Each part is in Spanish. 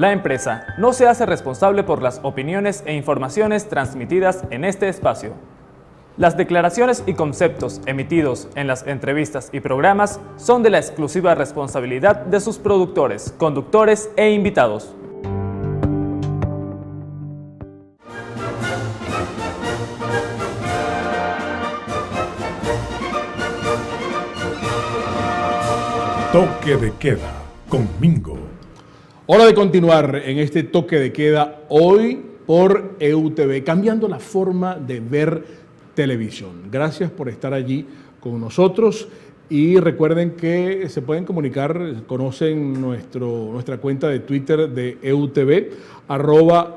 La empresa no se hace responsable por las opiniones e informaciones transmitidas en este espacio. Las declaraciones y conceptos emitidos en las entrevistas y programas son de la exclusiva responsabilidad de sus productores, conductores e invitados. Toque de queda con Mingo. Hora de continuar en este toque de queda hoy por EUTV, cambiando la forma de ver televisión. Gracias por estar allí con nosotros y recuerden que se pueden comunicar, conocen nuestra cuenta de Twitter de EUTV,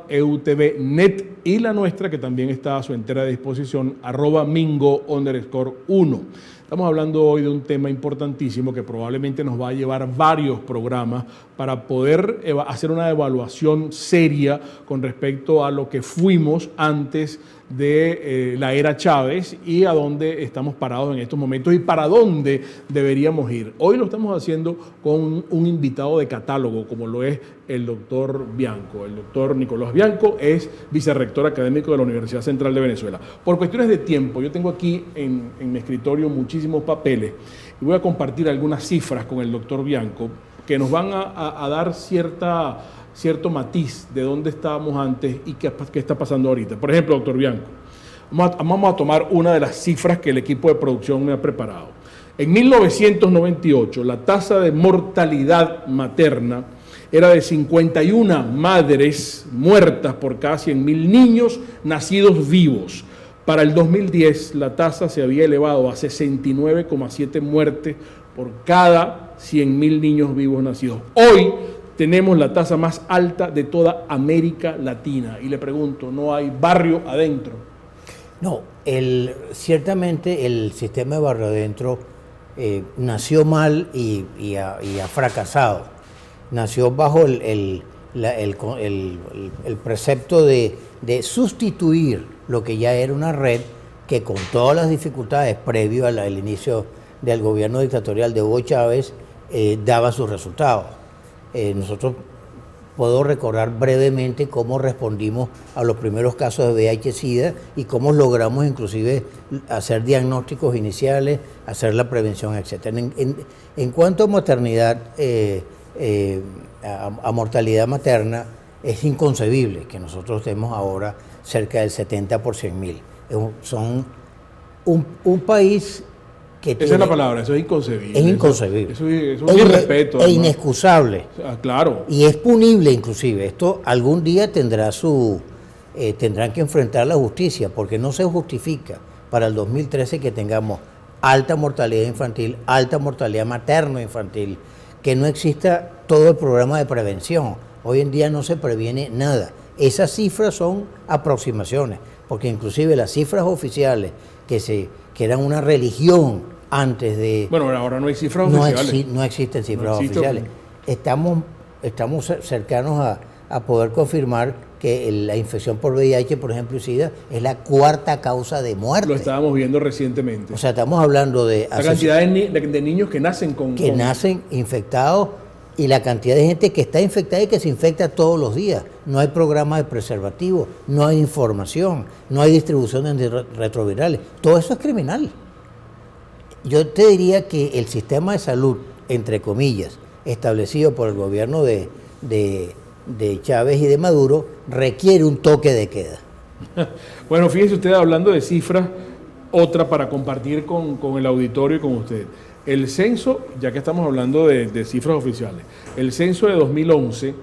@EUTVNet, y la nuestra que también está a su entera disposición, @Mingo_1. Estamos hablando hoy de un tema importantísimo que probablemente nos va a llevar varios programas para poder hacer una evaluación seria con respecto a lo que fuimos antes de la era Chávez y a dónde estamos parados en estos momentos y para dónde deberíamos ir. Hoy lo estamos haciendo con un invitado de catálogo, como lo es el doctor Bianco. El doctor Nicolás Bianco es vicerrector académico de la Universidad Central de Venezuela. Por cuestiones de tiempo, yo tengo aquí en mi escritorio muchísimos papeles y voy a compartir algunas cifras con el doctor Bianco que nos van a dar cierto matiz de dónde estábamos antes y qué está pasando ahorita. Por ejemplo, doctor Bianco, vamos a tomar una de las cifras que el equipo de producción me ha preparado. En 1998, la tasa de mortalidad materna era de 51 madres muertas por cada 100.000 niños nacidos vivos. Para el 2010, la tasa se había elevado a 69,7 muertes por cada 100.000 niños vivos nacidos. Hoy tenemos la tasa más alta de toda América Latina. Y le pregunto, ¿no hay barrio adentro? No, ciertamente el sistema de barrio adentro nació mal y ha fracasado. Nació bajo el precepto de sustituir lo que ya era una red que con todas las dificultades previo al inicio del gobierno dictatorial de Hugo Chávez daba sus resultados. Nosotros puedo recordar brevemente cómo respondimos a los primeros casos de VIH-Sida y cómo logramos inclusive hacer diagnósticos iniciales, hacer la prevención, etc. En cuanto a maternidad, a mortalidad materna, es inconcebible que nosotros estemos ahora cerca del 70 por 100.000. Son un país que esa tiene, es la palabra, eso es inconcebible. Es inconcebible. Eso es un irrespeto. E inexcusable. Claro. Y es punible inclusive. Esto algún día tendrán que enfrentar la justicia, porque no se justifica para el 2013 que tengamos alta mortalidad infantil, alta mortalidad materno-infantil, que no exista todo el programa de prevención. Hoy en día no se previene nada. Esas cifras son aproximaciones, porque inclusive las cifras oficiales que eran una religión antes de... Bueno, ahora no hay cifras oficiales. No existen cifras oficiales. Estamos cercanos a poder confirmar que la infección por VIH, por ejemplo, y SIDA, es la cuarta causa de muerte. Lo estábamos viendo recientemente. O sea, estamos hablando de... La cantidad de niños que nacen nacen infectados y la cantidad de gente que está infectada y que se infecta todos los días. No hay programa de preservativo, no hay información, no hay distribución de retrovirales. Todo eso es criminal. Yo te diría que el sistema de salud, entre comillas, establecido por el gobierno de Chávez y de Maduro, requiere un toque de queda. Bueno, fíjese usted, hablando de cifras, otra para compartir con el auditorio y con usted. El censo, ya que estamos hablando de cifras oficiales, el censo de 2011,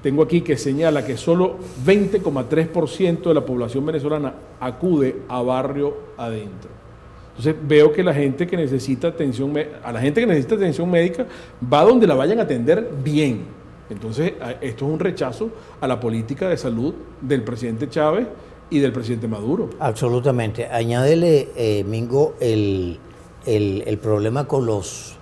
tengo aquí que señala que solo 20,3% de la población venezolana acude a barrio adentro. Entonces veo que la gente que necesita atención médica va donde la vayan a atender bien. Entonces esto es un rechazo a la política de salud del presidente Chávez y del presidente Maduro. Absolutamente. Añádele, Mingo, el problema con los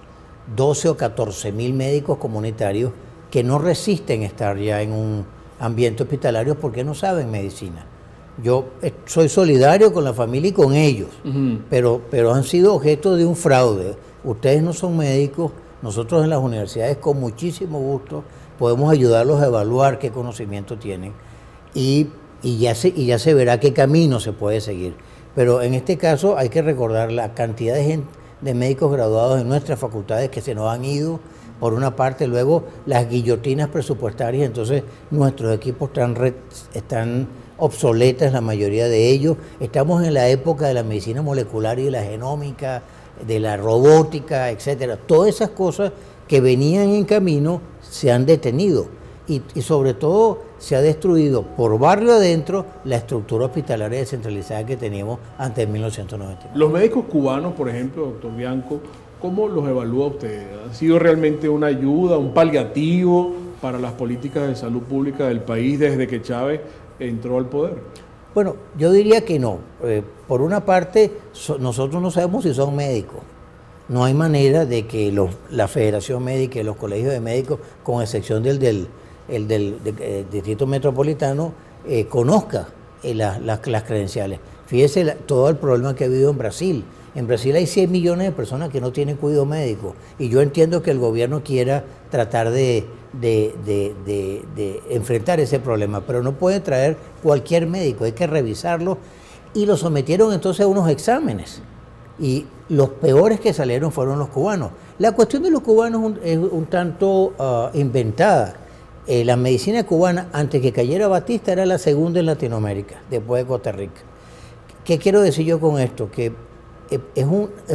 12 o 14.000 médicos comunitarios que no resisten estar ya en un ambiente hospitalario porque no saben medicina. Yo soy solidario con la familia y con ellos, pero han sido objeto de un fraude. Ustedes no son médicos, nosotros en las universidades con muchísimo gusto podemos ayudarlos a evaluar qué conocimiento tienen y ya se verá qué camino se puede seguir. Pero en este caso hay que recordar la cantidad de médicos graduados en nuestras facultades que se nos han ido, por una parte, luego las guillotinas presupuestarias, entonces nuestros equipos están obsoletas, la mayoría de ellos. Estamos en la época de la medicina molecular y de la genómica, de la robótica, etcétera. Todas esas cosas que venían en camino se han detenido y sobre todo se ha destruido por barrio adentro la estructura hospitalaria descentralizada que teníamos antes de 1999. Los médicos cubanos, por ejemplo, doctor Bianco, ¿cómo los evalúa usted? ¿Ha sido realmente una ayuda, un paliativo para las políticas de salud pública del país desde que Chávez entró al poder? Bueno, yo diría que no. Por una parte, nosotros no sabemos si son médicos. No hay manera de que la Federación Médica y los colegios de médicos, con excepción del Distrito Metropolitano, conozca las credenciales. Fíjese todo el problema que ha habido en Brasil. En Brasil hay 100 millones de personas que no tienen cuidado médico y yo entiendo que el gobierno quiera tratar de enfrentar ese problema, pero no puede traer cualquier médico, hay que revisarlo y lo sometieron entonces a unos exámenes y los peores que salieron fueron los cubanos. La cuestión de los cubanos es un tanto inventada. La medicina cubana, antes que cayera Batista, era la segunda en Latinoamérica, después de Costa Rica. ¿Qué quiero decir yo con esto? Que es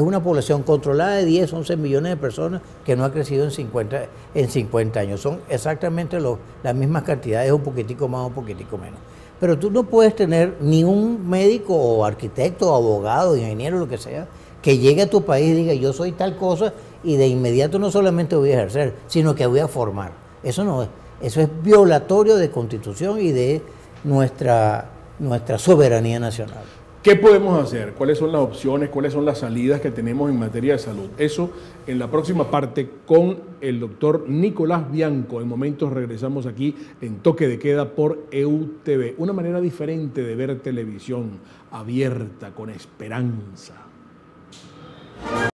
una población controlada de 10, 11 millones de personas que no ha crecido en 50 años. Son exactamente las mismas cantidades, un poquitico más o un poquitico menos. Pero tú no puedes tener ni un médico o arquitecto, o abogado, ingeniero, lo que sea, que llegue a tu país y diga yo soy tal cosa y de inmediato no solamente voy a ejercer, sino que voy a formar. Eso no es. Eso es violatorio de Constitución y de nuestra soberanía nacional. ¿Qué podemos hacer? ¿Cuáles son las opciones? ¿Cuáles son las salidas que tenemos en materia de salud? Eso en la próxima parte con el doctor Nicolás Bianco. En momentos regresamos aquí en Toque de Queda por EUTV. Una manera diferente de ver televisión, abierta, con esperanza.